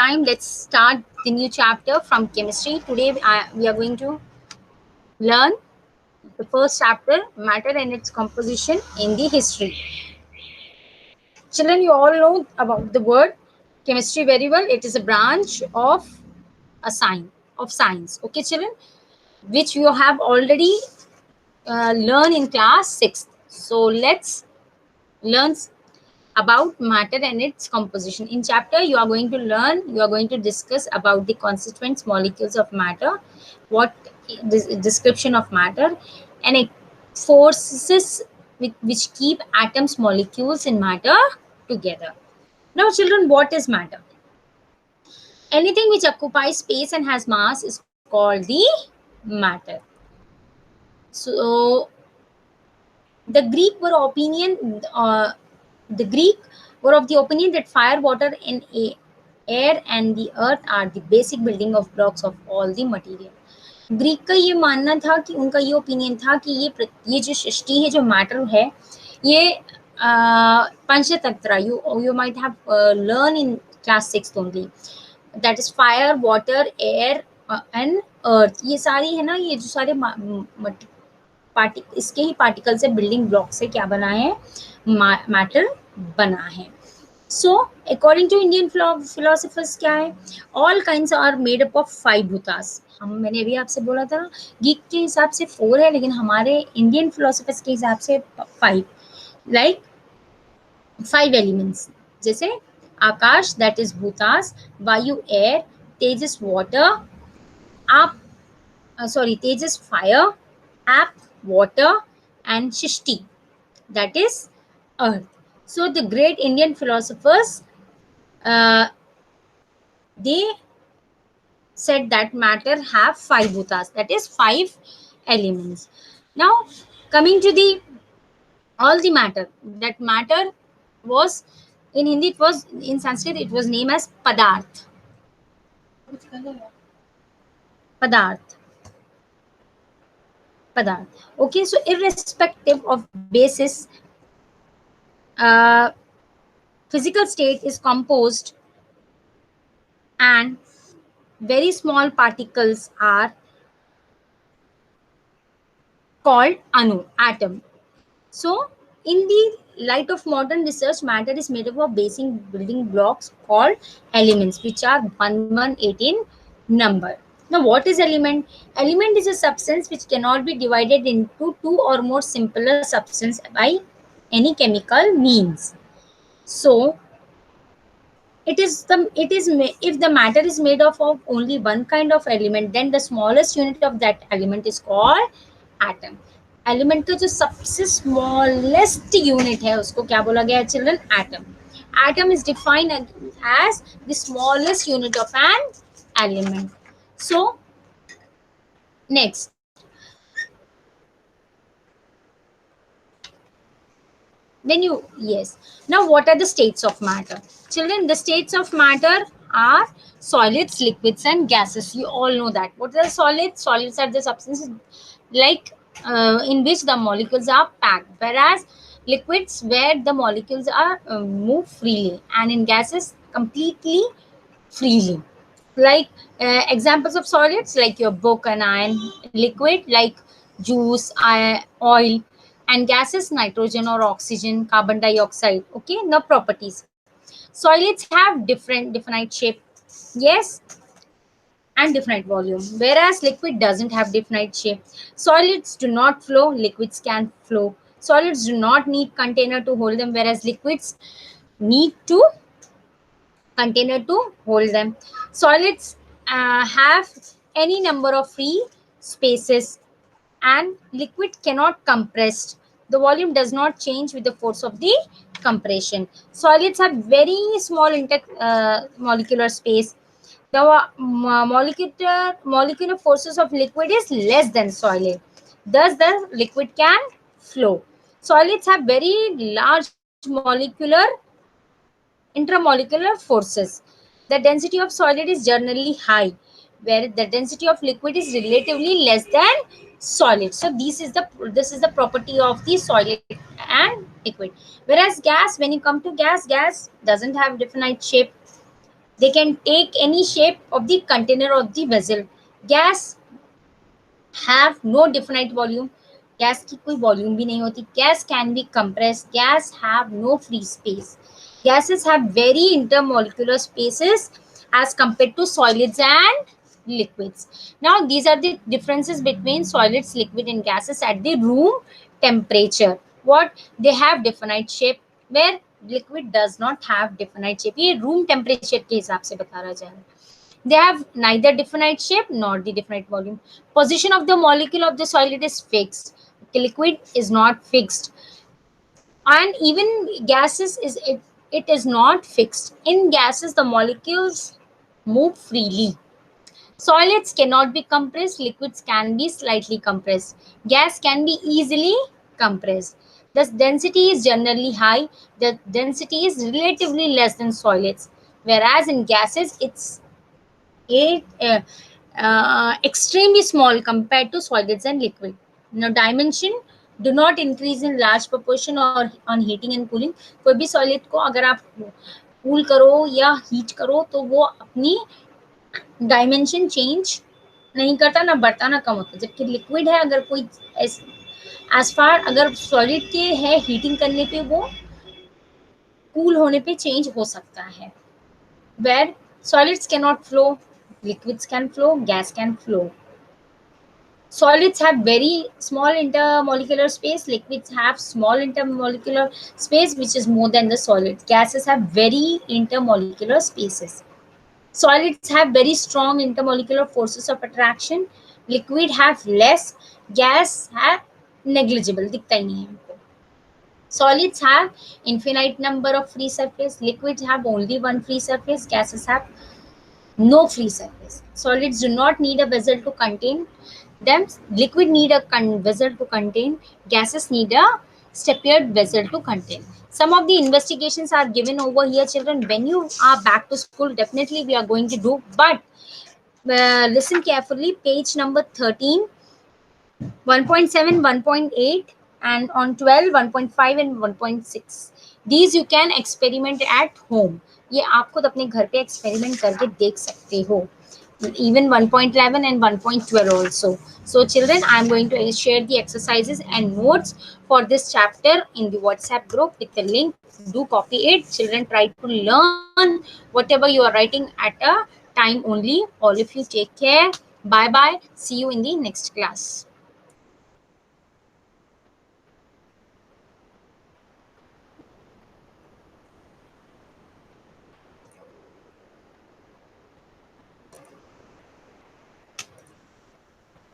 time, let's start the new chapter from chemistry. Today we are going to learn the first chapter, matter and its composition in the history. Children, you all know about the word chemistry very well. It is a branch of science. Okay, children, which you have already learned in class 6th. So let's learn about matter and its composition. In chapter you are going to learn, you are going to discuss about the constituents molecules of matter, what this description of matter, and it forces which keep atoms molecules in matter together. Now children, what is matter? Anything which occupies space and has mass is called the matter. So the Greek were opinion the Greek were of the opinion that fire, water, and air and the earth are the basic building of blocks of all the material. Greek का ये मानना था कि उनका ये opinion था कि ये जो सृष्टि है, जो मैटर है, ये Panchatantra you might have learn in class 6th only, that is fire, water, air and earth. ये सारी है ना, ये जो सारे इसके ही पार्टिकल से, बिल्डिंग ब्लॉक से क्या बना है, मैटर बना है. So according to Indian philosophers क्या है, all kinds are made up of 5 भूतास. मैंने अभी आपसे बोला था ना, गीक के हिसाब से 4 है, लेकिन हमारे इंडियन फिलोसफर्स के हिसाब से 5, लाइक 5 एलिमेंट्स, जैसे आकाश दैट इज भूतास, वायु एयर, तेजस वाटर, आप तेजस फायर, आप water, and Shishti, that is earth. So the great Indian philosophers, they said that matter have 5 bhutas, that is 5 elements. Now coming to the all the matter, that matter was in Hindi, it was in Sanskrit, it was named as Padarth. Okay, so irrespective of basis, physical state is composed and very small particles are called anu, atom. So in the light of modern research, matter is made up of basic building blocks called elements, which are 118 in number. Now what is element? Element is a substance which cannot be divided into 2 or more simpler substance by any chemical means. So if the matter is made up of only one kind of element, then the smallest unit of that element is called atom. Element का जो सबसे smallest unit है उसको क्या बोला गया है children? Atom. Atom is defined as the smallest unit of an element. So next, then you, yes, now what are the states of matter? Children, the states of matter are solids, liquids and gases. You all know that. What are solids? Solids are the substances like in which the molecules are packed, whereas liquids where the molecules are move freely, and in gases completely freely. Like examples of solids like your book and iron, liquid like juice, oil, and gases nitrogen or oxygen, carbon dioxide. Okay, now properties. Solids have different definite shape, yes, and definite volume, whereas liquid doesn't have definite shape. Solids do not flow, liquids can flow. Solids do not need container to hold them, whereas liquids need to container to hold them. Solids have any number of free spaces, and liquid cannot compress. The volume does not change with the force of the compression. Solids have very small molecular space. The molecular forces of liquid is less than solid. Thus, the liquid can flow. Solids have very large intramolecular forces. The density of solid is generally high, where the density of liquid is relatively less than solid. So this is the property of the solid and liquid. Whereas gas, when you come to gas doesn't have definite shape. They can take any shape of the container or the vessel. Gas have no definite volume. Gas की कोई volume भी नहीं होती. Gas can be compressed. Gas have no free space. Gases have very intermolecular spaces as compared to solids and liquids. Now these are the differences between solids, liquid and gases at the room temperature. What they have definite shape, where liquid does not have definite shape. ये room temperature के हिसाब से बता रहा जा रहा है. They have neither definite shape nor the definite volume. Position of the molecule of the solid is fixed. The liquid is not fixed. And even gases it is not fixed. In gases, the molecules move freely. Solids cannot be compressed, liquids can be slightly compressed. Gas can be easily compressed. The density is generally high, the density is relatively less than solids. Whereas in gases, it's extremely small compared to solids and liquid. Now, dimension do not increase in large proportion or on heating and cooling. कोई भी solid को अगर आप cool करो या heat करो तो वो अपनी dimension change नहीं करता, ना बढ़ता ना कम होता. जबकि liquid है, अगर कोई as far अगर solid के है heating करने पे वो cool होने पे change हो सकता है. Where solids cannot flow, liquids can flow, gas can flow. Solids have very small intermolecular space, liquids have small intermolecular space, which is more than the solids. Gases have very intermolecular spaces. Solids have very strong intermolecular forces of attraction. Liquid have less. Gas have negligible. दिखता ही नहीं है हमको. Solids have infinite number of free surface. Liquids have only one free surface. Gases have no free surface. Solids do not need a vessel to contain them. Liquid need a vessel to contain. Gases need a separate vessel to contain. Some of the investigations are given over here, children. When you are back to school, definitely we are going to do. But listen carefully. Page number 13, 1.7, 1.8, and on 12, 1.5 and 1.6. These you can experiment at home. ये आप खुद अपने घर पे experiment करके देख सकते हो. Even 1.11 and 1.12 also. So children, I am going to share the exercises and notes for this chapter in the WhatsApp group with the link. Do copy it. Children, try to learn whatever you are writing at a time only. All of you take care. Bye bye. See you in the next class.